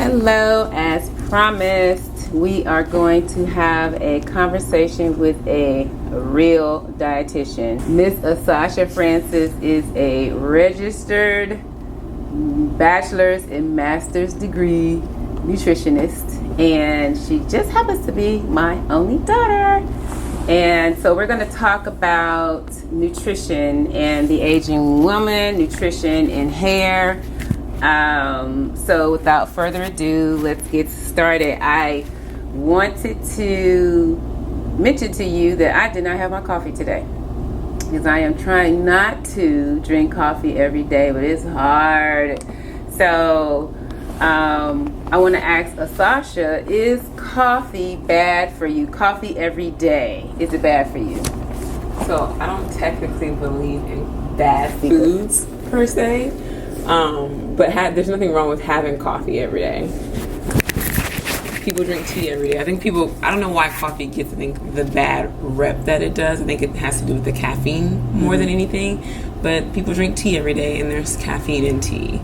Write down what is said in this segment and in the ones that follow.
Hello, as promised, we are going to have a conversation with a real dietitian. Miss Asasha Francis is a registered bachelor's and master's degree nutritionist, and she just happens to be my only daughter. And so we're going to talk about nutrition and the aging woman, nutrition and hair. So without further ado, let's get started. I wanted to mention to you that I did not have my coffee today because I am trying not to drink coffee every day, but it's hard. So I want to ask Asasha, is coffee bad for you? Coffee every day, is it bad for you? So I don't technically believe in bad foods per se, but there's nothing wrong with having coffee every day. People drink tea every day. I don't know why coffee gets, the bad rep that it does. I think it has to do with the caffeine more than anything, but people drink tea every day and there's caffeine in tea.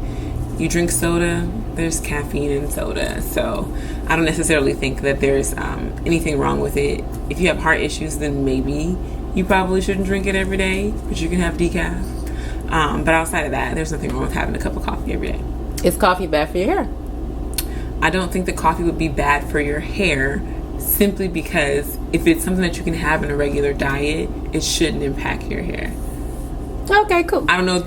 You drink soda, there's caffeine in soda. So I don't necessarily think that there's anything wrong with it. If you have heart issues, then maybe you probably shouldn't drink it every day, but you can have decaf. But outside of that, there's nothing wrong with having a cup of coffee every day. Is coffee bad for your hair? I don't think that coffee would be bad for your hair, simply because if it's something that you can have in a regular diet, it shouldn't impact your hair. Okay, cool. I don't know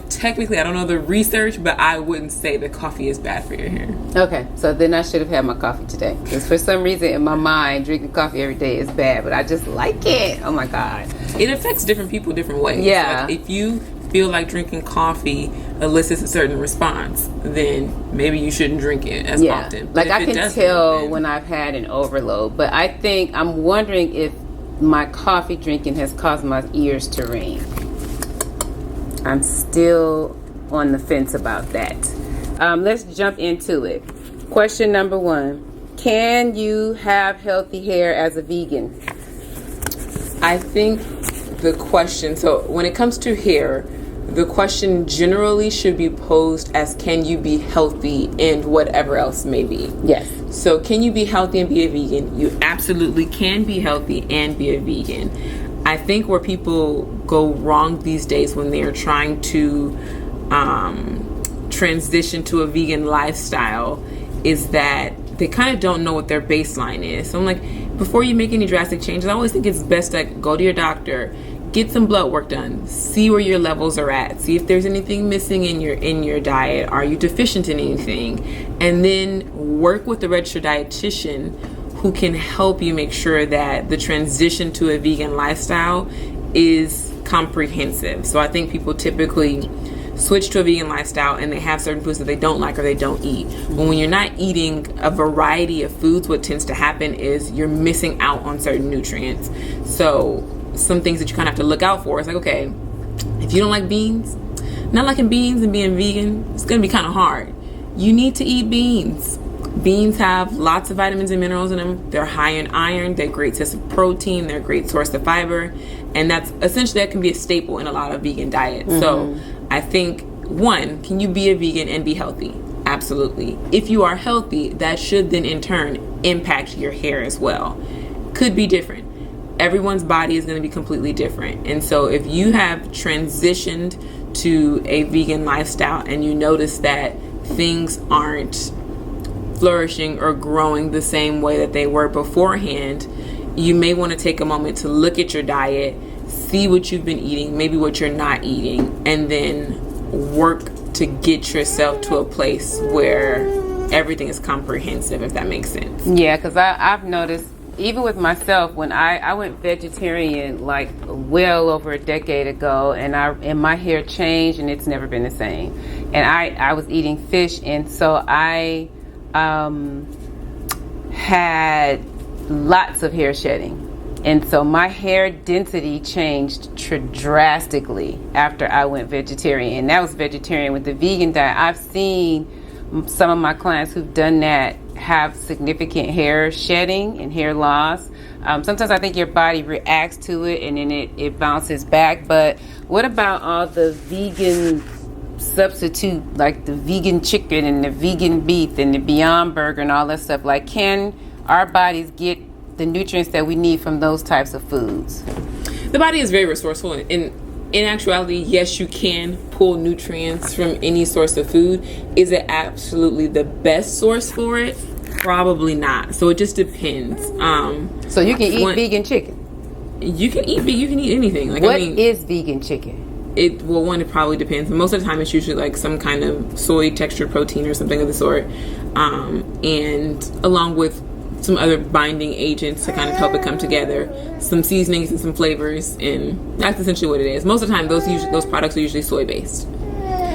the research, but I wouldn't say that coffee is bad for your hair. Okay, so then I should have had my coffee today. Because for some reason in my mind, drinking coffee every day is bad, but I just like it. Oh my God. It affects different people different ways. Yeah. Like if you feel like drinking coffee elicits a certain response, then maybe you shouldn't drink it as often. But like I can tell when I've had an overload, but I'm wondering if my coffee drinking has caused my ears to ring. I'm still on the fence about that. Let's jump into it. Question number 1. Can you have healthy hair as a vegan? I think the question, so when it comes to hair, the question generally should be posed as, can you be healthy and whatever else may be? Yes. So can you be healthy and be a vegan? You absolutely can be healthy and be a vegan. I think where people go wrong these days when they are trying to transition to a vegan lifestyle is that they kind of don't know what their baseline is. So I'm like, before you make any drastic changes, I always think it's best to go to your doctor, get some blood work done, see where your levels are at, see if there's anything missing in your diet, are you deficient in anything, and then work with the registered dietitian who can help you make sure that the transition to a vegan lifestyle is comprehensive. So I think people typically switch to a vegan lifestyle and they have certain foods that they don't like or they don't eat. But when you're not eating a variety of foods, what tends to happen is you're missing out on certain nutrients. So some things that you kind of have to look out for is like, okay, if you don't like beans, not liking beans and being vegan, it's going to be kind of hard. You need to eat beans. Beans have lots of vitamins and minerals in them. They're high in iron. They're a great source of protein. They're a great source of fiber. And that's essentially, that can be a staple in a lot of vegan diets. Mm-hmm. So I think, 1, can you be a vegan and be healthy? Absolutely. If you are healthy, that should then in turn impact your hair as well. Could be different. Everyone's body is going to be completely different. And so if you have transitioned to a vegan lifestyle and you notice that things aren't flourishing or growing the same way that they were beforehand, you may want to take a moment to look at your diet, see what you've been eating, maybe what you're not eating, and then work to get yourself to a place where everything is comprehensive, if that makes sense. Yeah, because I've noticed, even with myself, when I went vegetarian like well over a decade ago, and my hair changed and it's never been the same. And I was eating fish, and so I had lots of hair shedding. And so my hair density changed drastically after I went vegetarian. And that was vegetarian. With the vegan diet, I've seen some of my clients who've done that have significant hair shedding and hair loss. Sometimes I think your body reacts to it and then it bounces back. But what about all the vegan substitute like the vegan chicken and the vegan beef and the Beyond Burger and all that stuff? Like, can our bodies get the nutrients that we need from those types of foods? The body is very resourceful. In actuality, yes, you can pull nutrients from any source of food. Is it absolutely the best source for it? Probably not. So it just depends. So you can eat vegan chicken? You can eat anything. Like, what is vegan chicken? It probably depends. Most of the time, it's usually like some kind of soy textured protein or something of the sort, and along with some other binding agents to kind of help it come together, some seasonings and some flavors, and that's essentially what it is. Most of the time, those products are usually soy based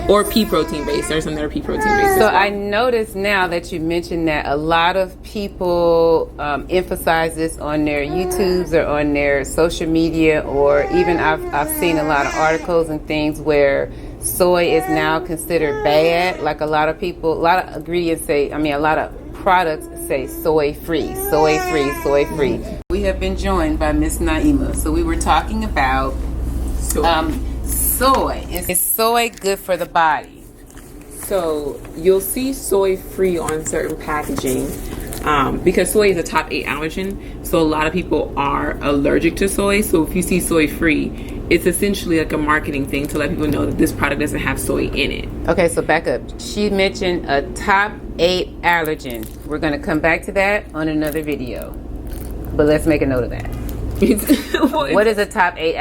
or pea protein based. There's some that are pea protein based. So I noticed now that you mentioned that a lot of people emphasize this on their YouTubes or on their social media, or even I've seen a lot of articles and things where soy is now considered bad. Like a lot of ingredients a lot of products say soy free. We have been joined by Miss Naima. So we were talking about soy. Is soy good for the body? So you'll see soy free on certain packaging because soy is a top 8 allergen. So a lot of people are allergic to soy. So if you see soy free, it's essentially like a marketing thing to let people know that this product doesn't have soy in it. Okay, so back up. She mentioned a top 8 allergen. We're going to come back to that on another video. But let's make a note of that. What is a top 8?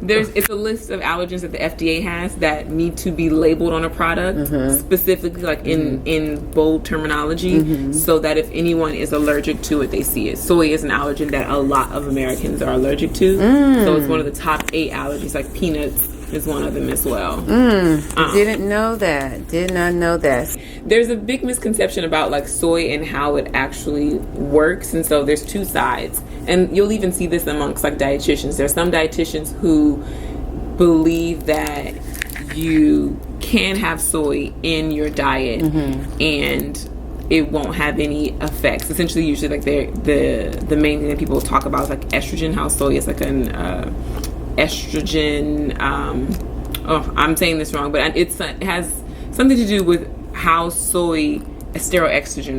It's a list of allergens that the FDA has that need to be labeled on a product, specifically like in bold terminology, so that if anyone is allergic to it, they see it. Soy is an allergen that a lot of Americans are allergic to, so it's one of the top 8 allergies. Like peanuts is one of them as well. Didn't know that. Did not know that. There's a big misconception about like soy and how it actually works, and so there's two sides. And you'll even see this amongst like dietitians. There's some dietitians who believe that you can have soy in your diet and it won't have any effects. Essentially, usually like the main thing that people talk about is like estrogen, how soy is like an estrogen. I'm saying this wrong, but it has something to do with how soy, steroestrogen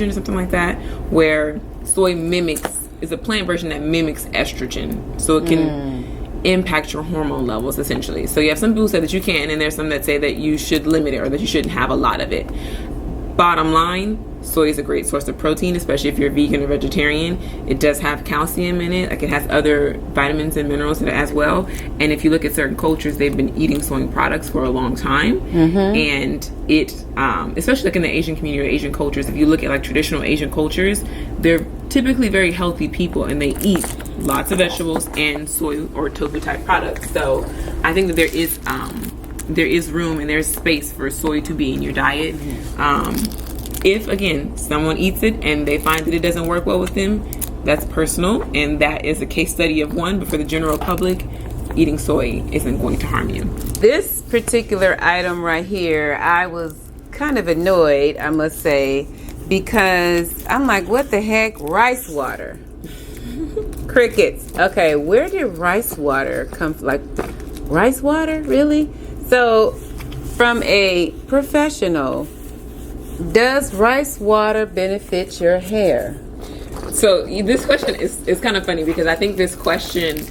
or something like that, where soy is a plant version that mimics estrogen, so it can impact your hormone levels essentially. So you have some people who say that you can, and there's some that say that you should limit it or that you shouldn't have a lot of it. Bottom line, soy is a great source of protein, especially if you're vegan or vegetarian. It does have calcium in it. Like, it has other vitamins and minerals in it as well. And if you look at certain cultures, they've been eating soy products for a long time. And it, especially like in the Asian community or Asian cultures, if you look at like traditional Asian cultures, they're typically very healthy people and they eat lots of vegetables and soy or tofu type products. So I think that there is room and there's space for soy to be in your diet. If, again, someone eats it and they find that it doesn't work well with them, that's personal, and that is a case study of one. But for the general public, eating soy isn't going to harm you. This particular item right here, I was kind of annoyed, I must say, because I'm like, what the heck? Rice water. Crickets. Okay, where did rice water come from? Like, rice water? Really? So, from a professional, does rice water benefit your hair? So this question is kind of funny, because I think this question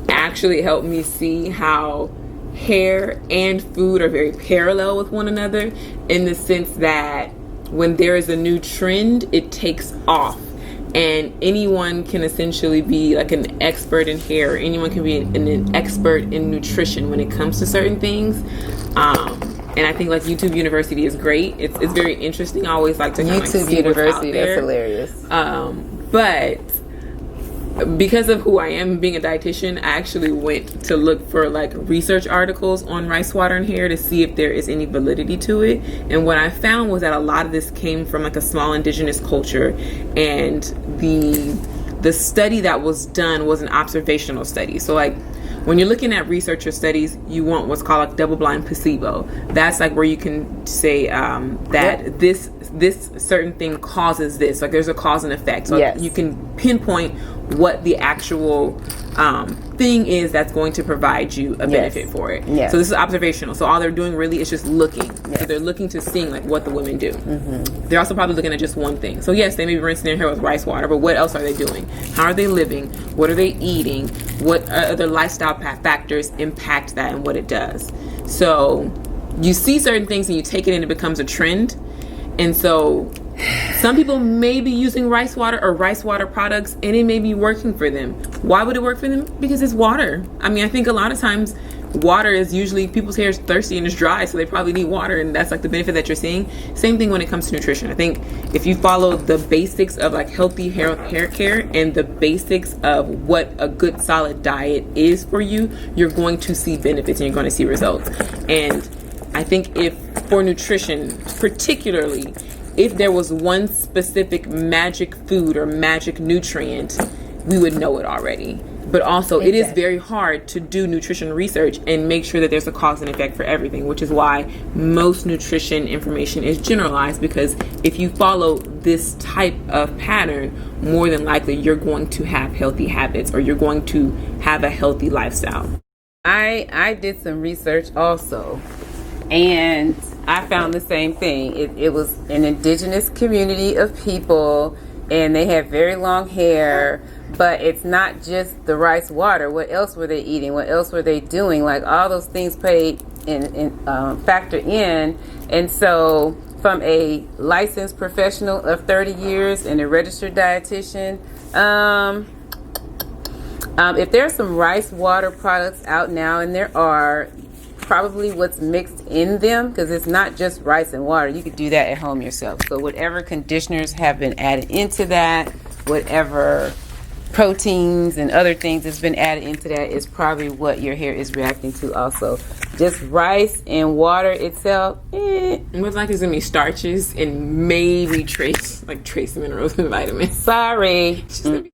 actually helped me see how hair and food are very parallel with one another, in the sense that when there is a new trend, it takes off. And anyone can essentially be like an expert in hair. Anyone can be an expert in nutrition when it comes to certain things. And I think like YouTube University is great. It's very interesting. I always like to kind of YouTube see University, what's out there. That's hilarious. But because of who I am, being a dietitian, I actually went to look for like research articles on rice water and hair to see if there is any validity to it. And what I found was that a lot of this came from like a small indigenous culture, and the study that was done was an observational study. So like, when you're looking at research or studies, you want what's called like double-blind placebo. That's like where you can say that this certain thing causes this. Like, there's a cause and effect. So you can pinpoint what the actual thing is that's going to provide you a benefit for it. Yes. So this is observational. So all they're doing really is just looking. Yes. So they're looking to seeing like what the women do. They're also probably looking at just one thing. So yes, they may be rinsing their hair with rice water, but what else are they doing? How are they living? What are they eating? What other lifestyle factors impact that and what it does? So you see certain things and you take it and it becomes a trend. And so some people may be using rice water or rice water products and it may be working for them. Why would it work for them? Because it's water. I mean, I think a lot of times water is usually, people's hair is thirsty and it's dry, so they probably need water, and that's like the benefit that you're seeing. Same thing when it comes to nutrition. I think if you follow the basics of like healthy hair care and the basics of what a good solid diet is for you, you're going to see benefits and you're going to see results. And I think if for nutrition particularly, if there was one specific magic food or magic nutrient, we would know it already. But also, it is very hard to do nutrition research and make sure that there's a cause and effect for everything, which is why most nutrition information is generalized, because if you follow this type of pattern, more than likely you're going to have healthy habits or you're going to have a healthy lifestyle. I did some research also, and I found the same thing. It was an indigenous community of people, and they had very long hair, but it's not just the rice water. What else were they eating? What else were they doing? Like, all those things played in factor in. And so from a licensed professional of 30 years and a registered dietitian, if there's some rice water products out now, and there are, probably what's mixed in them, because it's not just rice and water. You could do that at home yourself. So whatever conditioners have been added into that, whatever proteins and other things that's been added into that, is probably what your hair is reacting to also. Just rice and water itself, Most likely it's gonna be starches and maybe trace minerals and vitamins. sorry. It's just gonna be